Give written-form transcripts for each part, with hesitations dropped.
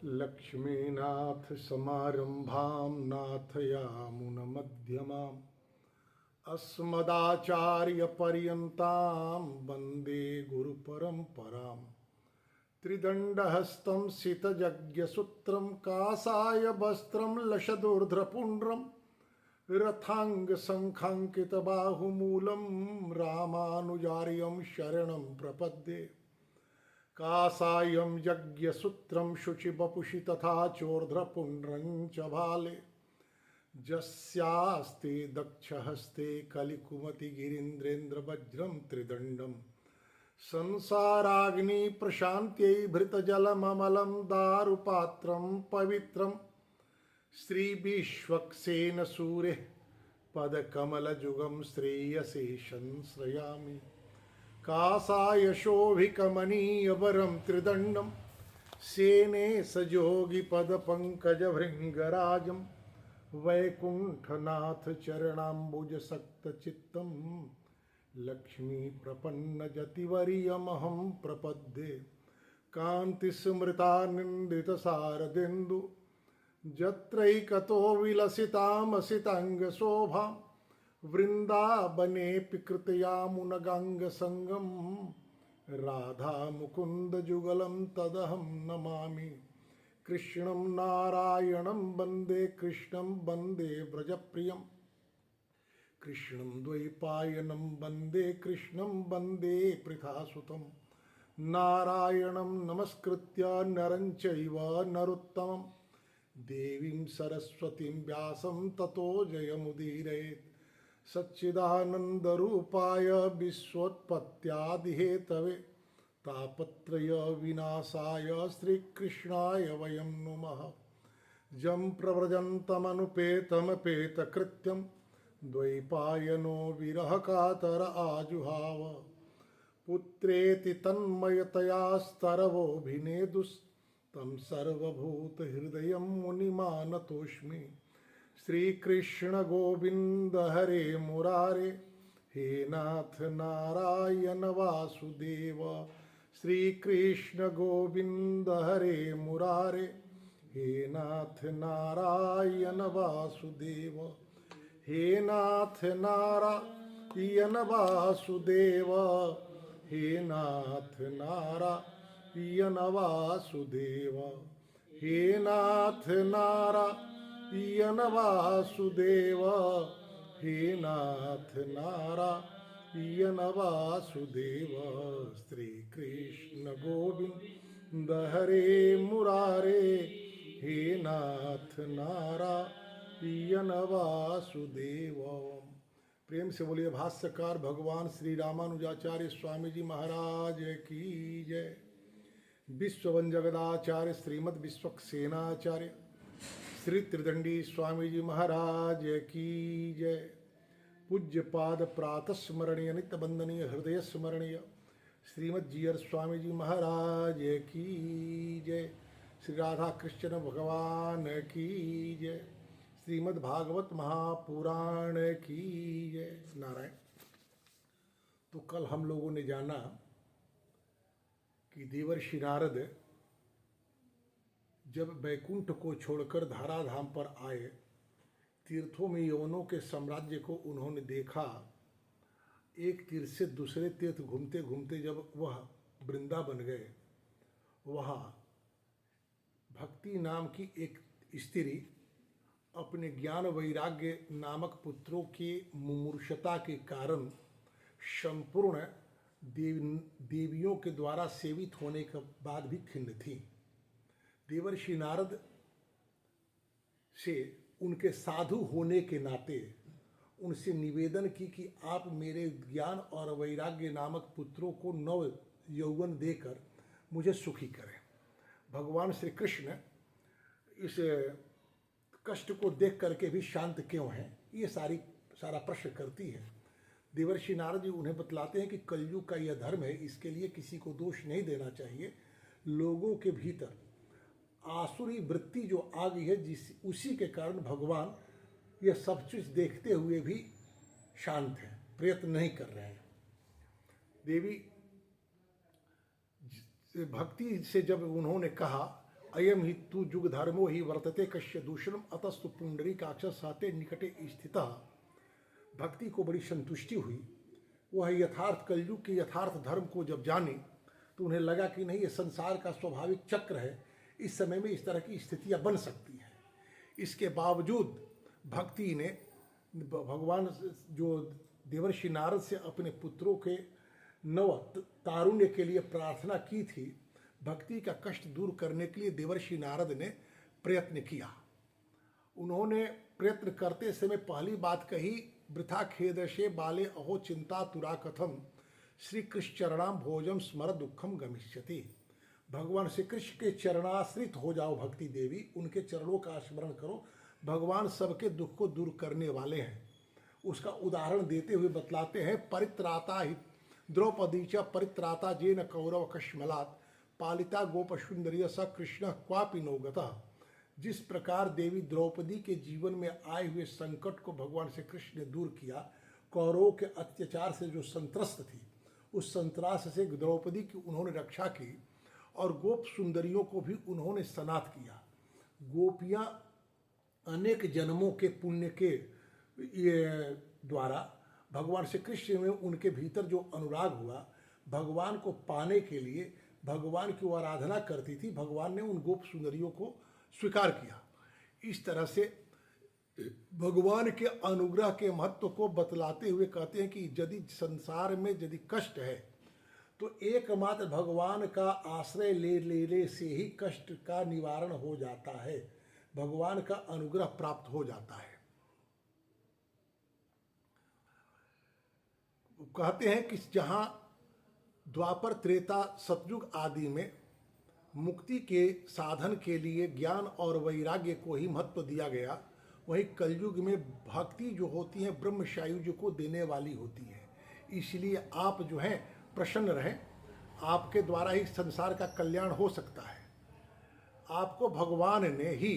लक्ष्मीनाथ समारंभां नाथयामुनमध्यमाम् अस्मदाचार्यपर्यन्तां वन्दे गुरुपरम्पराम्। त्रिदण्डहस्तं सितयज्ञसूत्रं कासाय वस्त्रं लशदूर्ध्रपुण्ड्रं रथाङ्गशङ्खाङ्कितबाहुमूलं रामानुजार्यं शरणं प्रपद्ये। कासायं यज्ञसूत्रं शुचिवपुषि तथा चोर्ध्रपुण्ड्रं च भाले। यस्यास्ते दक्षहस्ते कलिकुमतिगिरीन्द्रेन्द्रवज्रं त्रिदण्डं संसाराग्नि प्रशान्त्यै भृतजलममलं दारुपात्रं पवित्रं श्रीविश्वक्सेन सूरेः पदकमलजुगं श्रेयसे संश्रयामि। कासाय शोभिकमनीयवरं त्रिदण्डं सेने सजोगिपदपङ्कजभृङ्गराजं वैकुण्ठनाथ चरणाम्बुजसक्तचित्तं लक्ष्मीप्रपन्नजतिवर्यमहं प्रपद्ये। कान्तिस्मृतानिन्दितशारदेन्दु जत्रैकतो विलसितामसिताङ्गशोभां वृन्दावनेऽपि कृतयामुनगाङ्गसङ्गं राधामुकुन्दयुगलं तदहं नमामि। कृष्णं नारायणं वन्दे कृष्णं वन्दे व्रजप्रियं कृष्णं द्वैपायनं वन्दे कृष्णं वन्दे पृथासुतं। नारायणं नमस्कृत्य नरं चैव नरोत्तमं देवीं सरस्वतीं व्यासं ततो जयमुदीरयेत्। सच्चिदानन्दरूपाय विश्वोत्पत्त्यादिहेतवे तापत्रय विनाशाय श्रीकृष्णाय वयं नुमः। जं प्रव्रजन्तमनुपेतमपेतकृत्यं द्वैपायनो विरहकातर आजुहाव। पुत्रेति तन्मयतया स्तरवोऽभिनेदुस्तं सर्वभूतहृदयं मुनिमानतोऽस्मि। श्रीकृष्ण गोविंद हरे मुरारे हे नाथ नारायण वासुदेव। श्रीकृष्ण गोविंद हरे मुरारे हे नाथ नारायण वासुदेव। हे नाथ नारायण वासुदेव। हे नाथ नारायण वासुदेव। हे नाथ नारायण वासुदेव। हे नाथ नारायण वासुदेव। श्री कृष्ण गोविंद हरे मुरारे हे नाथ नारायण वासुदेव। प्रेम से बोलिए भाष्यकार भगवान श्री रामानुजाचार्य स्वामी जी महाराज की जय। विश्ववन जगदाचार्य श्रीमद विश्वक्सेनाचार्य श्री त्रिदंडी स्वामी जी महाराज की जय। पूज्य पाद प्रातः स्मरणीय नित्य बंदनीय हृदय स्मरणीय श्रीमद जीयर स्वामी जी महाराज की जय। श्री राधा कृष्ण भगवान की जय। श्रीमद् भागवत महापुराण की जय। नारायण। तो कल हम लोगों ने जाना कि देवर्षि नारद जब वैकुंठ को छोड़कर धराधाम पर आए, तीर्थों में यवनों के साम्राज्य को उन्होंने देखा। एक तीर्थ से दूसरे तीर्थ घूमते घूमते जब वह वृंदावन गए, वहाँ भक्ति नाम की एक स्त्री अपने ज्ञान वैराग्य नामक पुत्रों की मुमूर्षता के कारण संपूर्ण देवियों के द्वारा सेवित होने के बाद भी खिन्न थी। देवर्षि नारद से उनके साधु होने के नाते उनसे निवेदन की कि आप मेरे ज्ञान और वैराग्य नामक पुत्रों को नव यौवन देकर मुझे सुखी करें। भगवान श्री कृष्ण इस कष्ट को देख करके भी शांत क्यों हैं, ये सारा प्रश्न करती है। देवर्षि नारद जी उन्हें बतलाते हैं कि कलयुग का यह धर्म है, इसके लिए किसी को दोष नहीं देना चाहिए। लोगों के भीतर आसुरी वृत्ति जो आ गई है, उसी के कारण भगवान यह सब चीज देखते हुए भी शांत हैं, प्रयत्न नहीं कर रहे हैं। देवी भक्ति से जब उन्होंने कहा अयम ही तु जुग धर्मो ही वर्तते कश्य दूषणम अतस्तु पुंडरीकाक्ष साते निकटे स्थिता। भक्ति को बड़ी संतुष्टि हुई। वह यथार्थ कलयुग के यथार्थ धर्म को जब जाने तो उन्हें लगा कि नहीं, ये संसार का स्वाभाविक चक्र है, इस समय में इस तरह की स्थितियां बन सकती हैं। इसके बावजूद भक्ति ने भगवान जो देवर्षि नारद से अपने पुत्रों के नव तारुण्य के लिए प्रार्थना की थी, भक्ति का कष्ट दूर करने के लिए देवर्षि नारद ने प्रयत्न किया। उन्होंने प्रयत्न करते समय पहली बात कही, वृथा खेदशे बाले अहो चिंता तुरा कथम श्री कृष्ण चरणाम भोजम स्मर दुखम गमिष्यति। भगवान श्री कृष्ण के चरणाश्रित हो जाओ भक्ति देवी, उनके चरणों का स्मरण करो, भगवान सबके दुख को दूर करने वाले हैं। उसका उदाहरण देते हुए बतलाते हैं, परित्राता ही द्रौपदी च परित्राता जेन कौरव कश्मलात् पालिता गोप सुंदरिय स कृष्ण क्वापि नो गतः। जिस प्रकार देवी द्रौपदी के जीवन में आए हुए संकट को भगवान श्री कृष्ण ने दूर किया, कौरवों के अत्याचार से जो संत्रस्त थी, उस संत्रास से द्रौपदी की उन्होंने रक्षा की और गोप सुंदरियों को भी उन्होंने सनाथ किया। गोपियाँ अनेक जन्मों के पुण्य के द्वारा भगवान श्री कृष्ण में उनके भीतर जो अनुराग हुआ, भगवान को पाने के लिए भगवान की आराधना करती थी, भगवान ने उन गोप सुंदरियों को स्वीकार किया। इस तरह से भगवान के अनुग्रह के महत्व को बतलाते हुए कहते हैं कि यदि संसार में यदि कष्ट है तो एकमात्र भगवान का आश्रय ले से ही कष्ट का निवारण हो जाता है, भगवान का अनुग्रह प्राप्त हो जाता है। कहते हैं कि जहाँ द्वापर त्रेता सतयुग आदि में मुक्ति के साधन के लिए ज्ञान और वैराग्य को ही महत्व दिया गया, वहीं कलयुग में भक्ति जो होती है ब्रह्म सायुज्य को देने वाली होती है। इसलिए आप जो हैं प्रसन्न रहें, आपके द्वारा ही संसार का कल्याण हो सकता है। आपको भगवान ने ही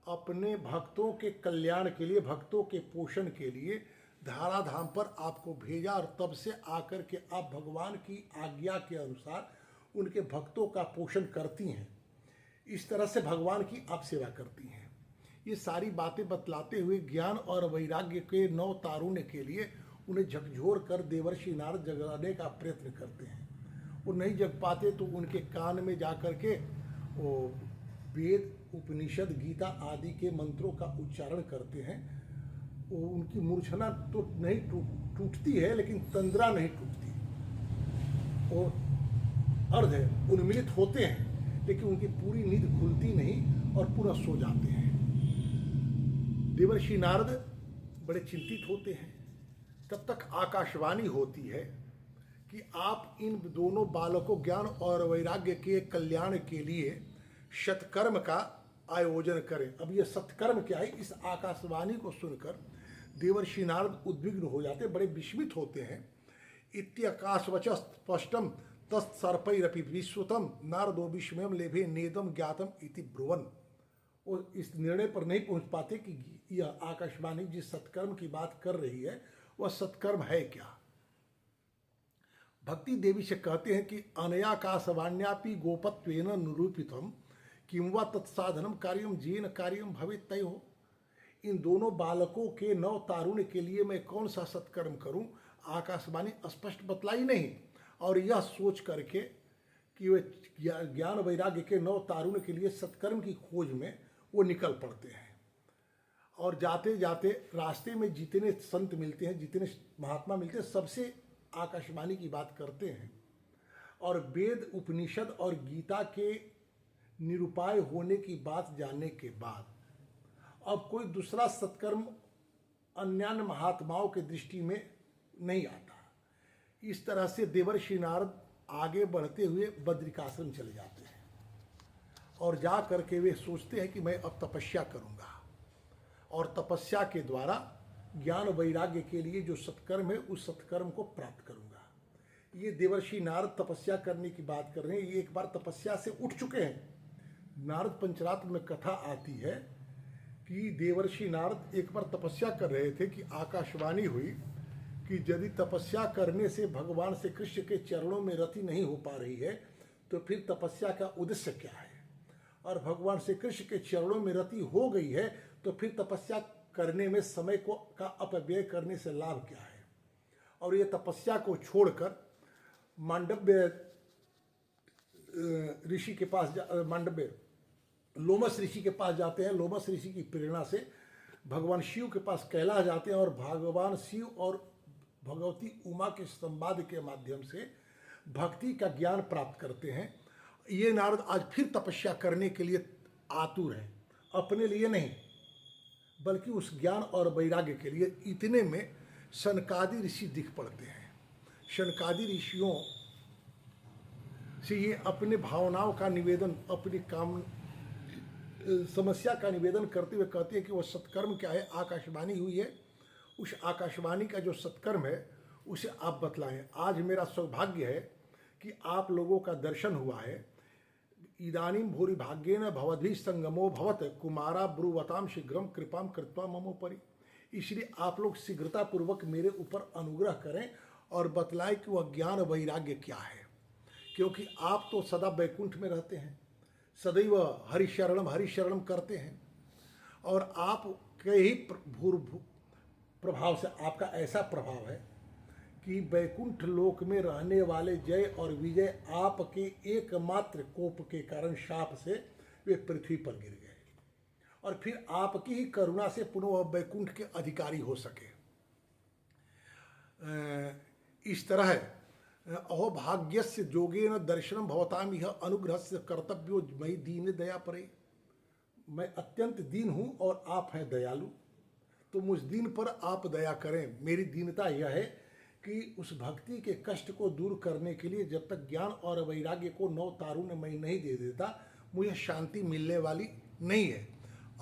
अपने भक्तों के कल्याण के लिए, भक्तों के पोषण के लिए धराधाम पर आपको भेजा और तब से आकर के आप भगवान की आज्ञा के अनुसार उनके भक्तों का पोषण करती हैं। इस तरह से भगवान की आप सेवा करती हैं। ये सारी बातें बतलाते हुए ज्ञान और वैराग्य के नव तारुण्य के लिए उन्हें झकझोर कर देवर्षि नारद जगाने का प्रयत्न करते हैं। वो नहीं जग पाते तो उनके कान में जा कर के वो वेद, उपनिषद, गीता आदि के मंत्रों का उच्चारण करते हैं। वो उनकी मूर्छना तो नहीं टूटती है, लेकिन तंद्रा नहीं टूटती। वो अर्ध उन्मिलित होते हैं, लेकिन उनकी पूरी नींद खुलती नहीं और पुनः सो जाते हैं। देवर्षि नारद बड़े चिंतित होते हैं। तब तक आकाशवाणी होती है कि आप इन दोनों बालकों ज्ञान और वैराग्य के कल्याण के लिए सत्कर्म का आयोजन करें। अब ये सत्कर्म क्या है, इस आकाशवाणी को सुनकर देवर्षि नारद उद्विग्न हो जाते, बड़े विस्मित होते हैं। इत्याकाशवच स्पष्टम तत्सर्पैरपि विश्रुतम नारदो विस्मयम लेभे नेदम ज्ञातम इति ब्रुवन्। वो इस निर्णय पर नहीं पहुंच पाते कि यह आकाशवाणी जिस सत्कर्म की बात कर रही है वह सत्कर्म है क्या। भक्ति देवी से कहते हैं कि अनयाकाशवाण्यापि गोपत्वेन निरूपितम किं वा तत्साधनम कार्यम जेन कार्यम भवेत् तयोः। इन दोनों बालकों के नव तारुण्य के लिए मैं कौन सा सत्कर्म करूं, आकाशवाणी स्पष्ट बतलाई नहीं। और यह सोच करके कि वे ज्ञान वैराग्य के नव तारुण्य के लिए सत्कर्म की खोज में वो निकल पड़ते हैं। और जाते जाते रास्ते में जितने संत मिलते हैं, जितने महात्मा मिलते हैं, सबसे आकाशवाणी की बात करते हैं। और वेद, उपनिषद और गीता के निरुपाय होने की बात जानने के बाद अब कोई दूसरा सत्कर्म अन्य महात्माओं के दृष्टि में नहीं आता। इस तरह से देवर्षि नारद आगे बढ़ते हुए बद्रिकाश्रम चले जाते हैं और जा करके वे सोचते हैं कि मैं अब तपस्या करूंगा और तपस्या के द्वारा ज्ञान वैराग्य के लिए जो सत्कर्म है उस सत्कर्म को प्राप्त करूंगा। ये देवर्षि नारद तपस्या करने की बात कर रहे हैं। ये एक बार तपस्या से उठ चुके हैं। नारद पंचरात्र में कथा आती है कि देवर्षि नारद एक बार तपस्या कर रहे थे कि आकाशवाणी हुई कि यदि तपस्या करने से भगवान श्री कृष्ण के चरणों में रति नहीं हो पा रही है तो फिर तपस्या का उद्देश्य क्या है। और भगवान श्री कृष्ण के चरणों में रति हो गई है, तो फिर तपस्या करने में समय को का अपव्यय करने से लाभ क्या है। और ये तपस्या को छोड़कर मांडव्य ऋषि के पास मांडव्य लोमस ऋषि के पास जाते हैं। लोमस ऋषि की प्रेरणा से भगवान शिव के पास कैलाश जाते हैं और भगवान शिव और भगवती उमा के संवाद के माध्यम से भक्ति का ज्ञान प्राप्त करते हैं। ये नारद आज फिर तपस्या करने के लिए आतुर हैं, अपने लिए नहीं बल्कि उस ज्ञान और वैराग्य के लिए। इतने में शनकादि ऋषि दिख पड़ते हैं। शनकादि ऋषियों से ये अपने भावनाओं का निवेदन, अपनी काम समस्या का निवेदन करते हुए कहते हैं कि वह सत्कर्म क्या है। आकाशवाणी हुई है, उस आकाशवाणी का जो सत्कर्म है उसे आप बतलाएं। आज मेरा सौभाग्य है कि आप लोगों का दर्शन हुआ है। इदानीं भूरि भाग्येन भवद्भिः संगमो भवत कुमारा ब्रुवताम शीघ्रम कृपाम कृत्वा ममोपरि। इसलिए आप लोग शीघ्रतापूर्वक मेरे ऊपर अनुग्रह करें और बतलाएं कि वह ज्ञान वैराग्य क्या है। क्योंकि आप तो सदा वैकुंठ में रहते हैं, सदैव हरिशरणम करते हैं, और आपके ही प्रभाव से, आपका ऐसा प्रभाव है कि वैकुंठ लोक में रहने वाले जय और विजय आपके एकमात्र कोप के कारण, शाप से वे पृथ्वी पर गिर गए और फिर आपकी ही करुणा से पुनः वह वैकुंठ के अधिकारी हो सके। इस तरह अहोभाग्यस्य जोगेन दर्शनम भवताम यह अनुग्रहस्य कर्तव्यो मयि दीन दया परे। मैं अत्यंत दीन हूँ और आप हैं दयालु, तो मुझ दीन पर आप दया करें। मेरी दीनता यह है कि उस भक्ति के कष्ट को दूर करने के लिए जब तक ज्ञान और वैराग्य को नव तारुण्य मैं नहीं दे देता, मुझे शांति मिलने वाली नहीं है।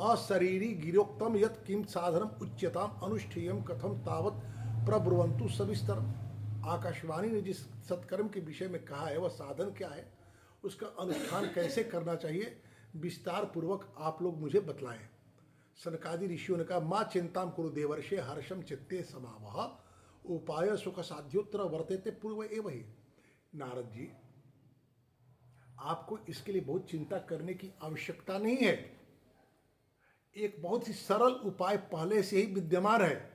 अशरीरी गिरोक्तम यत् किम साधनम उच्यताम अनुष्ठेयम कथम तावत प्रब्रुवंतु सविस्तरम। आकाशवाणी ने जिस सत्कर्म के विषय में कहा है वह साधन क्या है, उसका अनुष्ठान कैसे करना चाहिए, विस्तार पूर्वक आप लोग मुझे बतलाएं। सनकादि ऋषियों ने कहा, माँ चिंताम कुरु देवर्षे हर्षम चित्ते समावह उपाय सुख साध्योत्तर वर्तेते पूर्व एव ही। नारद जी, आपको इसके लिए बहुत चिंता करने की आवश्यकता नहीं है। एक बहुत ही सरल उपाय पहले से ही विद्यमान है।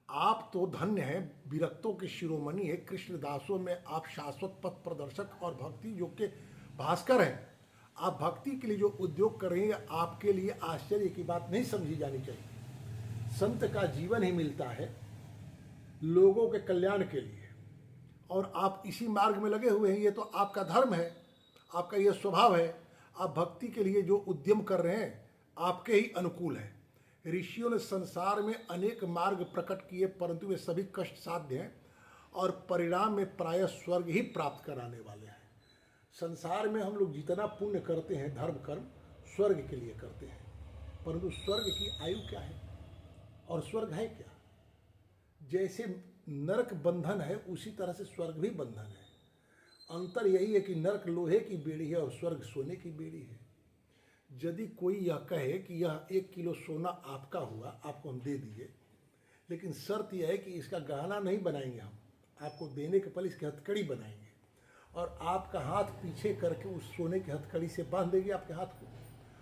आप तो धन्य हैं, विरक्तों के शिरोमणि है, कृष्णदासों में आप शाश्वत पथ प्रदर्शक और भक्ति योग के भास्कर हैं। आप भक्ति के लिए जो उद्योग कर रहे हैं, आपके लिए आश्चर्य की बात नहीं समझी जानी चाहिए। संत का जीवन ही मिलता है लोगों के कल्याण के लिए, और आप इसी मार्ग में लगे हुए हैं। ये तो आपका धर्म है, आपका ये स्वभाव है। आप भक्ति के लिए जो उद्यम कर रहे हैं आपके ही अनुकूल है। ऋषियों ने संसार में अनेक मार्ग प्रकट किए, परंतु वे सभी कष्ट साध्य हैं और परिणाम में प्रायः स्वर्ग ही प्राप्त कराने वाले हैं। संसार में हम लोग जितना पुण्य करते हैं, धर्म कर्म स्वर्ग के लिए करते हैं, परंतु स्वर्ग की आयु क्या है और स्वर्ग है क्या? जैसे नरक बंधन है उसी तरह से स्वर्ग भी बंधन है। अंतर यही है कि नरक लोहे की बेड़ी है और स्वर्ग सोने की बेड़ी है। यदि कोई यह कहे कि यह 1 किलो सोना आपका हुआ, आपको हम दे दिए, लेकिन शर्त यह है कि इसका गहना नहीं बनाएंगे, हम आपको देने के पहले इसकी हथकड़ी बनाएंगे और आपका हाथ पीछे करके उस सोने की हथकड़ी से बांध देंगे आपके हाथ को,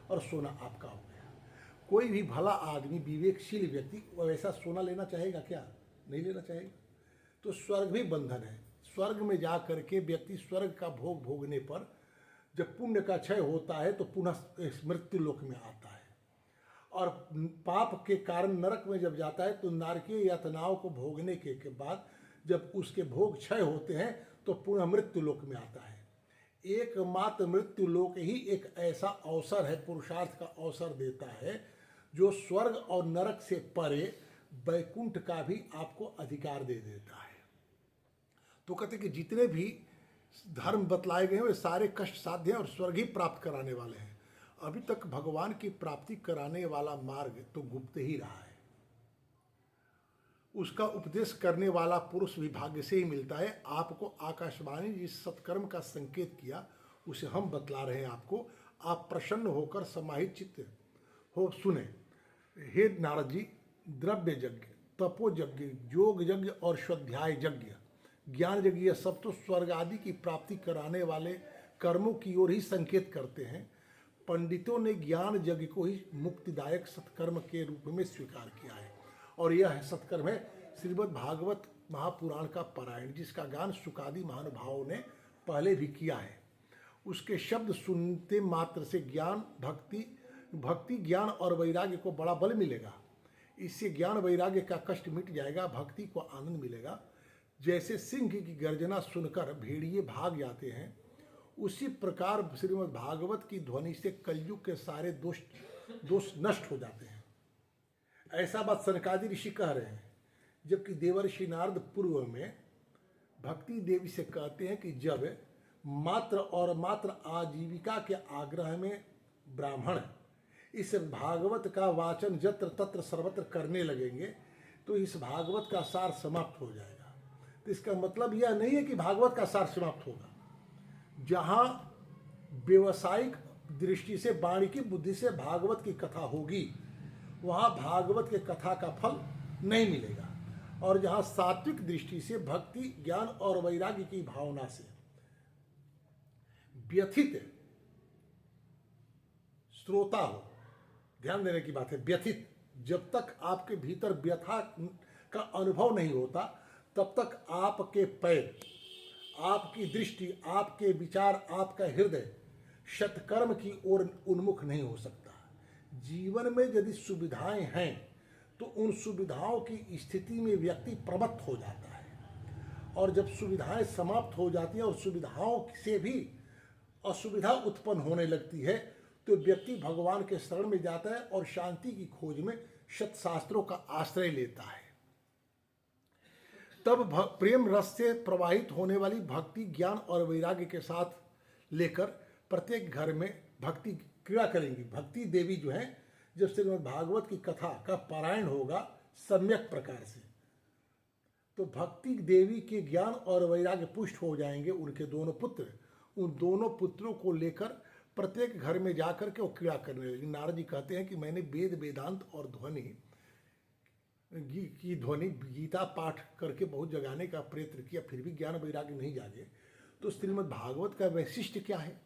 और सोना आपका हो गया। कोई भी भला आदमी, विवेकशील व्यक्ति वैसा सोना लेना चाहेगा क्या? नहीं लेना चाहेगा। तो स्वर्ग भी बंधन है। स्वर्ग में जा करके व्यक्ति स्वर्ग का भोग भोगने पर जब पुण्य का क्षय होता है तो पुनः मृत्यु लोक में आता है, और पाप के कारण नरक में जब जाता है तो नारकीय यातनाओं को भोगने के बाद जब उसके भोग क्षय होते हैं तो पुनः मृत्यु लोक में आता है। एकमात्र मृत्यु लोक ही एक ऐसा अवसर है, पुरुषार्थ का अवसर देता है, जो स्वर्ग और नरक से परे वैकुंठ का भी आपको अधिकार दे देता है। तो कहते कि जितने भी धर्म बतलाए गए हैं वे सारे कष्ट साध्य हैं और स्वर्ग ही प्राप्त कराने वाले हैं। अभी तक भगवान की प्राप्ति कराने वाला मार्ग तो गुप्त ही रहा है। उसका उपदेश करने वाला पुरुष भी भाग्य से ही मिलता है। आपको आकाशवाणी जिस सत्कर्म का संकेत किया उसे हम बतला रहे हैं आपको। आप प्रसन्न होकर समाहित चित्त हो सुने। हे नारद जी, द्रव्य यज्ञ, तपो यज्ञ, योग यज्ञ और स्वाध्याय यज्ञ, ज्ञान यज्ञ, सब तो स्वर्ग आदि की प्राप्ति कराने वाले कर्मों की ओर ही संकेत करते हैं। पंडितों ने ज्ञान यज्ञ को ही मुक्तिदायक सत्कर्म के रूप में स्वीकार किया है। और यह सत्कर्म है श्रीमद् भागवत महापुराण का पारायण, जिसका गान सुकादि महानुभावों ने पहले भी किया है। उसके शब्द सुनते मात्र से ज्ञान भक्ति ज्ञान और वैराग्य को बड़ा बल मिलेगा। इससे ज्ञान वैराग्य का कष्ट मिट जाएगा, भक्ति को आनंद मिलेगा। जैसे सिंह की गर्जना सुनकर भेड़िए भाग जाते हैं, उसी प्रकार श्रीमद् भागवत की ध्वनि से कलयुग के सारे दोष नष्ट हो जाते हैं। ऐसा बात सनकादि ऋषि कह रहे हैं। जबकि देवर्षि नारद पूर्व में भक्ति देवी से कहते हैं कि जब मात्र और मात्र आजीविका के आग्रह में ब्राह्मण इस भागवत का वाचन जत्र तत्र सर्वत्र करने लगेंगे तो इस भागवत का सार समाप्त हो जाएगा। तो इसका मतलब यह नहीं है कि भागवत का सार समाप्त होगा। जहाँ व्यवसायिक दृष्टि से वाणिकी बुद्धि से भागवत की कथा होगी, वहाँ भागवत के कथा का फल नहीं मिलेगा। और जहाँ सात्विक दृष्टि से भक्ति ज्ञान और वैराग्य की भावना से व्यथित श्रोता हो, ध्यान देने की बात है व्यथित, जब तक आपके भीतर व्यथा का अनुभव नहीं होता तब तक आपके पैर, आपकी दृष्टि, आपके विचार, आपका हृदय सत्कर्म की ओर उन्मुख नहीं हो सकता। जीवन में यदि सुविधाएं हैं तो उन सुविधाओं की स्थिति में व्यक्ति प्रमत्त हो जाता है, और जब सुविधाएं समाप्त हो जाती हैं और सुविधाओं से भी असुविधा उत्पन्न होने लगती है तो व्यक्ति भगवान के शरण में जाता है और शांति की खोज में सत्शास्त्रों का आश्रय लेता है। तब प्रेम रस से प्रवाहित होने वाली भक्ति ज्ञान और वैराग्य के साथ लेकर प्रत्येक घर में भक्ति क्रिया करेंगी। भक्ति देवी जो है, जब श्रीमद् भागवत की कथा का पारायण होगा सम्यक प्रकार से, तो भक्ति देवी के ज्ञान और वैराग्य पुष्ट हो जाएंगे। उनके दोनों पुत्र, उन दोनों पुत्रों को लेकर प्रत्येक घर में जाकर के वो क्रिया करने लगे। नारद जी कहते हैं कि मैंने वेद वेदांत और ध्वनि की ध्वनि गीता पाठ करके बहुत जगाने का प्रयत्न किया, फिर भी ज्ञान वैराग्य नहीं जागे। तो श्रीमद् भागवत का वैशिष्ट्य क्या है?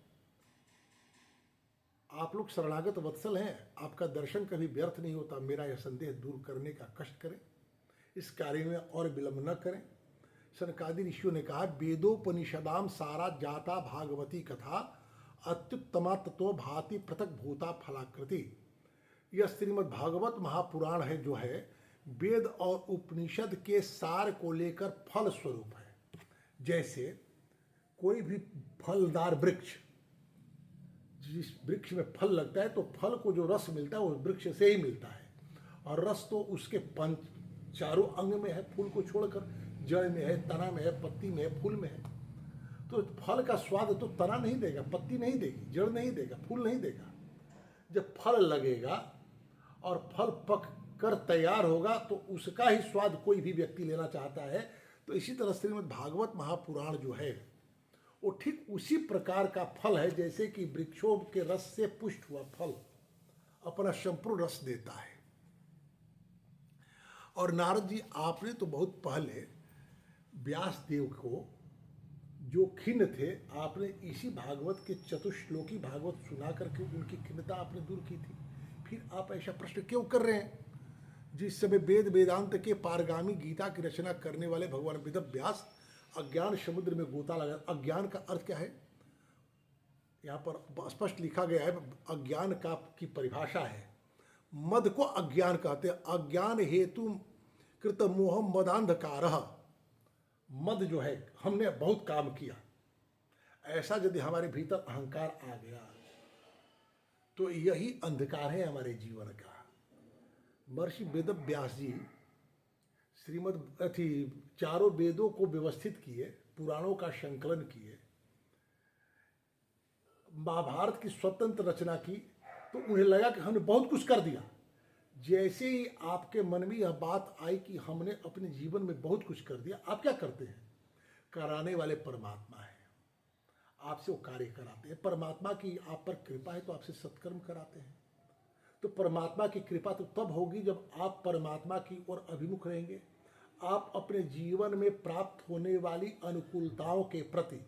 आप लोग शरणागत वत्सल हैं, आपका दर्शन कभी व्यर्थ नहीं होता। मेरा यह संदेह दूर करने का कष्ट करें, इस कार्य में और विलंब न करें। सनकादि ऋषियों ने कहा, वेदोपनिषदाम सारा जाता भागवती कथा अत्युत्तमा तत्व भाति पृथक भूता फलाकृति। यह श्रीमद् भागवत महापुराण है जो है वेद और उपनिषद के सार को लेकर फल स्वरूप है। जैसे कोई भी फलदार वृक्ष, जिस वृक्ष में फल लगता है तो फल को जो रस मिलता है वो वृक्ष से ही मिलता है, और रस तो उसके चारों अंग में है, फूल को छोड़कर। जड़ में है, तना में है, पत्ती में है, फूल में है। तो फल का स्वाद तो तना नहीं देगा, पत्ती नहीं देगी, जड़ नहीं देगा, फूल नहीं देगा। जब फल लगेगा और फल पक कर तैयार होगा तो उसका ही स्वाद कोई भी व्यक्ति लेना चाहता है। तो इसी तरह श्रीमद् भागवत महापुराण जो है वो ठीक उसी प्रकार का फल है, जैसे कि वृक्षों के रस से पुष्ट हुआ फल अपना संपूर्ण रस देता है। और नारद जी, आपने तो बहुत पहले व्यास देव को जो खिन्न थे, आपने इसी भागवत के चतुश्लोकी भागवत सुना करके उनकी खिन्नता आपने दूर की थी। फिर आप ऐसा प्रश्न क्यों कर रहे हैं? जिस समय वेद वेदांत के पारगामी गीता की रचना करने वाले भगवान वेद व्यास अज्ञान समुद्र में गोता लगा। अज्ञान का अर्थ क्या है? यहाँ पर स्पष्ट लिखा गया है। अज्ञान का की परिभाषा है, मद को अज्ञान कहते हैं। अज्ञान हेतु कृत मोह मदांधकार। मद जो है, हमने बहुत काम किया, ऐसा यदि हमारे भीतर अहंकार आ गया तो यही अंधकार है हमारे जीवन का। महर्षि वेद व्यास जी चारों वेदों को व्यवस्थित किए, पुराणों का संकलन किए, महाभारत की स्वतंत्र रचना की, तो उन्हें लगा कि हमने बहुत कुछ कर दिया। जैसे ही आपके मन में यह बात आई कि हमने अपने जीवन में बहुत कुछ कर दिया, आप क्या करते हैं? कराने वाले परमात्मा है, आपसे वो कार्य कराते हैं। परमात्मा की आप पर कृपा है तो आपसे सत्कर्म कराते हैं। तो परमात्मा की कृपा तो तब होगी जब आप परमात्मा की ओर अभिमुख रहेंगे। आप अपने जीवन में प्राप्त होने वाली अनुकूलताओं के प्रति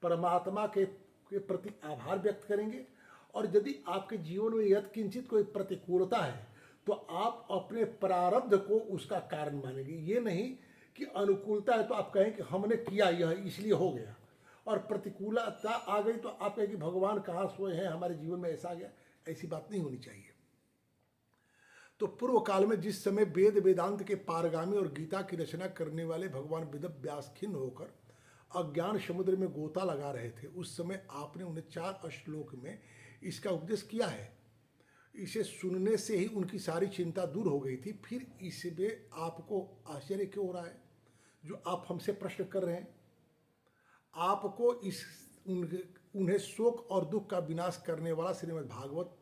परमात्मा के प्रति आभार व्यक्त करेंगे और यदि आपके जीवन में यत्किंचित कोई प्रतिकूलता है तो आप अपने प्रारब्ध को उसका कारण मानेंगे। ये नहीं कि अनुकूलता है तो आप कहें कि हमने किया यह इसलिए हो गया, और प्रतिकूलता आ गई तो आप कहें कि भगवान कहाँ सोए हैं, हमारे जीवन में ऐसा आ गया। ऐसी बात नहीं होनी चाहिए। तो पूर्व काल में जिस समय वेद वेदांत के पारगामी और गीता की रचना करने वाले भगवान वेद व्यास खिन्न होकर अज्ञान समुद्र में गोता लगा रहे थे, उस समय आपने उन्हें 4 श्लोक में इसका उपदेश किया है। इसे सुनने से ही उनकी सारी चिंता दूर हो गई थी। फिर इसमें आपको आश्चर्य क्यों हो रहा है जो आप हमसे प्रश्न कर रहे हैं? आपको उन्हें शोक और दुख का विनाश करने वाला श्रीमद् भागवत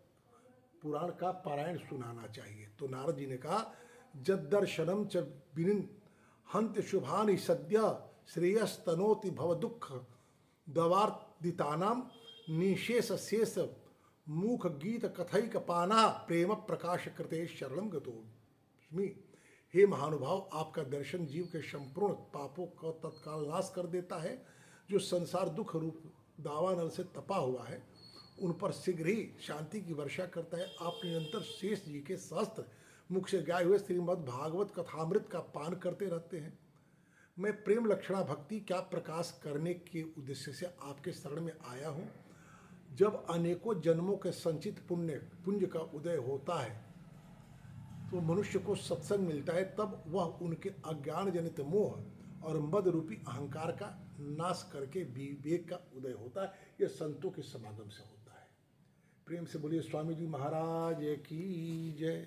पुराण का पारायण सुनाना चाहिए। तो नारद जी ने कहा, जद्दर्शनम च विनिन हंत शुभानि सद्य श्रेयस्तनोति भव दुख दवार्दितानाम निशेष शेष मुख गीत कथैक पाना प्रेम प्रकाश कृते शरणम गतोस्मि। हे महानुभाव, आपका दर्शन जीव के संपूर्ण पापों का तत्काल नाश कर देता है। जो संसार दुख रूप दावानल से तपा हुआ है उन पर शीघ्र ही शांति की वर्षा करता है। आप निरंतर शेष जी के सहस्त्र मुख से गाए हुए श्रीमद् भागवत कथामृत का पान करते रहते हैं। मैं प्रेम लक्षणा भक्ति क्या प्रकाश करने के उद्देश्य से आपके शरण में आया हूँ। जब अनेकों जन्मों के संचित पुंज का उदय होता है तो मनुष्य को सत्संग मिलता है, तब वह उनके अज्ञान जनित मोह और मद रूपी अहंकार का नाश करके विवेक का उदय होता है। यह संतों के समागम से होता है। प्रेम से बोलिए स्वामी जी महाराज की जय।